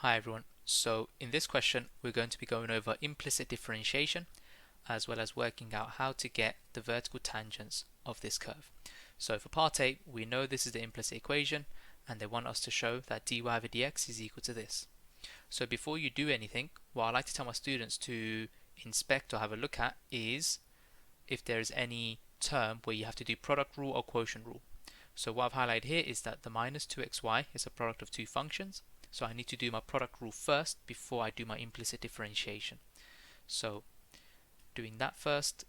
Hi everyone. So in this question we're going to be going over implicit differentiation as well as working out how to get the vertical tangents of this curve. So for part A we know this is the implicit equation and they want us to show that dy over dx is equal to this. So before you do anything, what I like to tell my students to inspect or have a look at is if there is any term where you have to do product rule or quotient rule. So what I've highlighted here is that the minus 2xy is a product of two functions. So I need to do my product rule first before I do my implicit differentiation. So doing that first,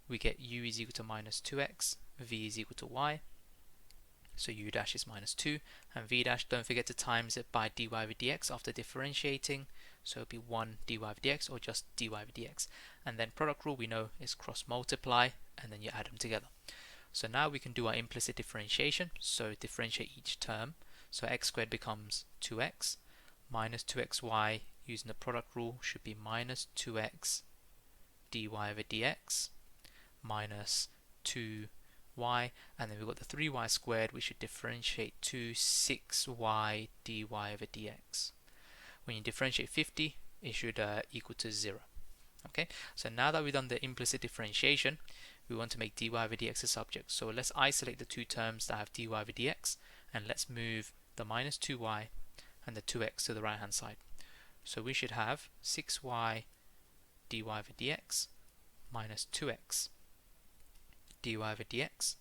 we get u is equal to minus 2x, v is equal to y. So u dash is minus 2, and v dash, don't forget to times it by dy over dx after differentiating. So it'll be 1 dy over dx or just dy over dx. And then product rule we know is cross multiply, and then you add them together. So now we can do our implicit differentiation. So differentiate each term. So x squared becomes 2x, minus 2xy using the product rule should be minus 2x dy over dx, minus 2y, and then we've got the 3y squared, we should differentiate to 6y dy over dx. When you differentiate 50, it should equal to 0. Okay, so now that we've done the implicit differentiation, we want to make dy over dx a subject. So let's isolate the two terms that have dy over dx, and let's move the minus 2y and the 2x to the right hand side. So we should have 6y dy over dx minus 2x dy over dx,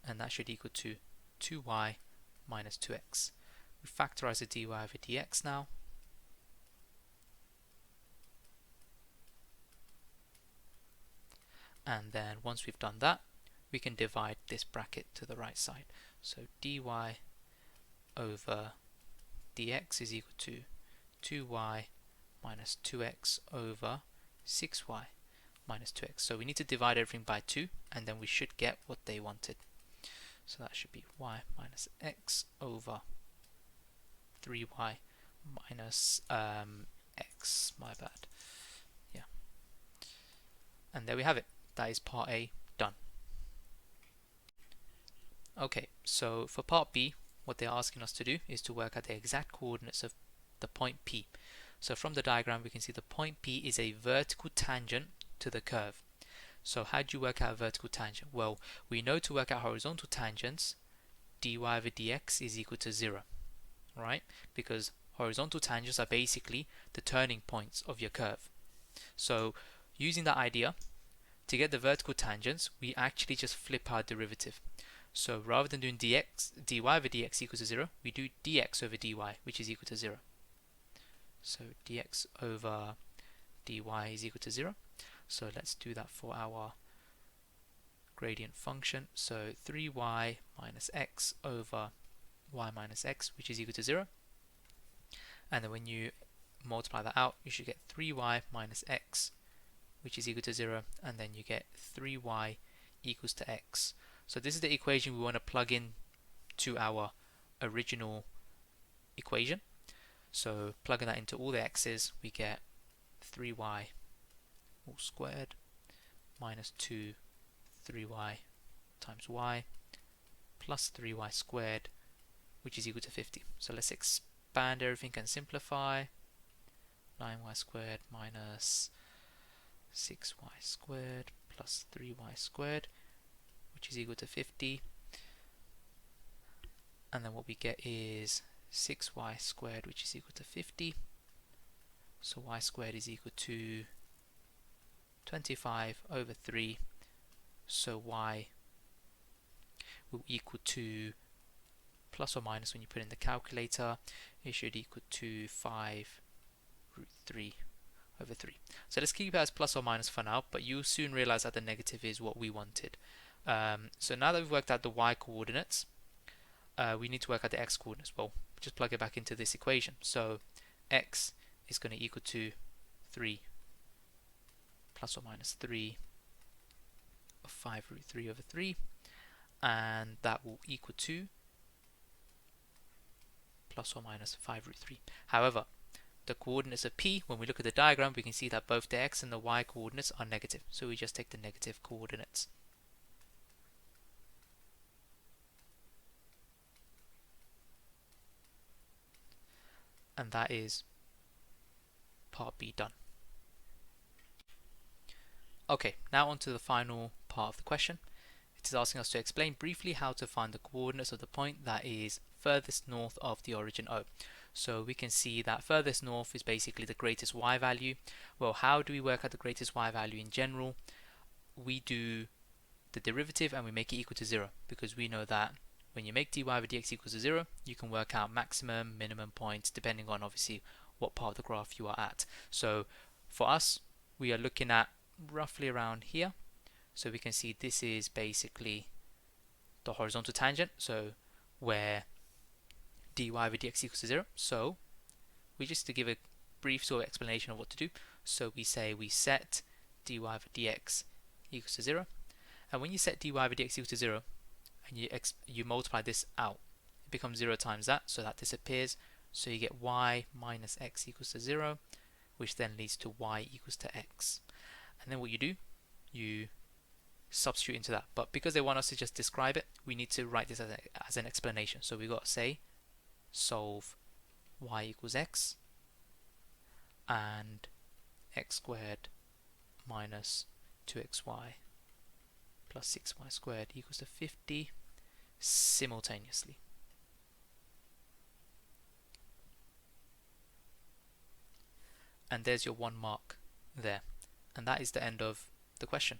and that should equal to 2y minus 2x. We factorize the dy over dx now. And then once we've done that, we can divide this bracket to the right side. So dy over dx is equal to 2y minus 2x over 6y minus 2x. So we need to divide everything by 2 and then we should get what they wanted. So that should be y minus x over 3y minus x, my bad. Yeah. And there we have it. That is part A done. Okay, so for part B, what they're asking us to do is to work out the exact coordinates of the point P. So from the diagram we can see the point P is a vertical tangent to the curve. So how do you work out a vertical tangent? Well, we know to work out horizontal tangents, dy over dx is equal to 0, right? Because horizontal tangents are basically the turning points of your curve. So using that idea, to get the vertical tangents, we actually just flip our derivative. So rather than doing dy over dx equals to 0, we do dx over dy, which is equal to 0. So dx over dy is equal to 0. So let's do that for our gradient function. So 3y minus x over y minus x, which is equal to 0. And then when you multiply that out, you should get 3y minus x, which is equal to 0, and then you get 3y equals to x. So this is the equation we want to plug in to our original equation. So plugging that into all the x's, we get 3y all squared minus 2 3y times y plus 3y squared, which is equal to 50. So let's expand everything and simplify. 9y squared minus 6y squared plus 3y squared, which is equal to 50. And then what we get is 6y squared, which is equal to 50. So y squared is equal to 25 over 3. So y will equal to, plus or minus when you put in the calculator, it should equal to 5 root 3 over 3. So let's keep it as plus or minus for now, but you'll soon realize that the negative is what we wanted. So now that we've worked out the y coordinates, we need to work out the x coordinates. Well, just plug it back into this equation. So x is going to equal to 3 plus or minus 3 of 5 root 3 over 3, and that will equal to plus or minus 5 root 3. However, the coordinates of P, when we look at the diagram, we can see that both the x and the y coordinates are negative. So we just take the negative coordinates. And that is part B done. Okay, now on to the final part of the question. It is asking us to explain briefly how to find the coordinates of the point that is furthest north of the origin O. So we can see that furthest north is basically the greatest y value. Well, how do we work out the greatest y value in general? We do the derivative and we make it equal to 0, because we know that when you make dy over dx equals to 0, you can work out maximum, minimum points depending on obviously what part of the graph you are at. So for us, we are looking at roughly around here. So we can see this is basically the horizontal tangent, so where dy over dx equals to 0. So we just to give a brief sort of explanation of what to do. So we say we set dy over dx equals to 0, and when you set dy over dx equals to 0 and you multiply this out, it becomes 0 times that, so that disappears. So you get y minus x equals to 0, which then leads to y equals to x. And then what you do, you substitute into that. But because they want us to just describe it, we need to write this as an explanation. So we got to say solve y equals x and x squared minus 2xy plus 6y squared equals to 50 simultaneously. And there's your 1 mark there. And that is the end of the question.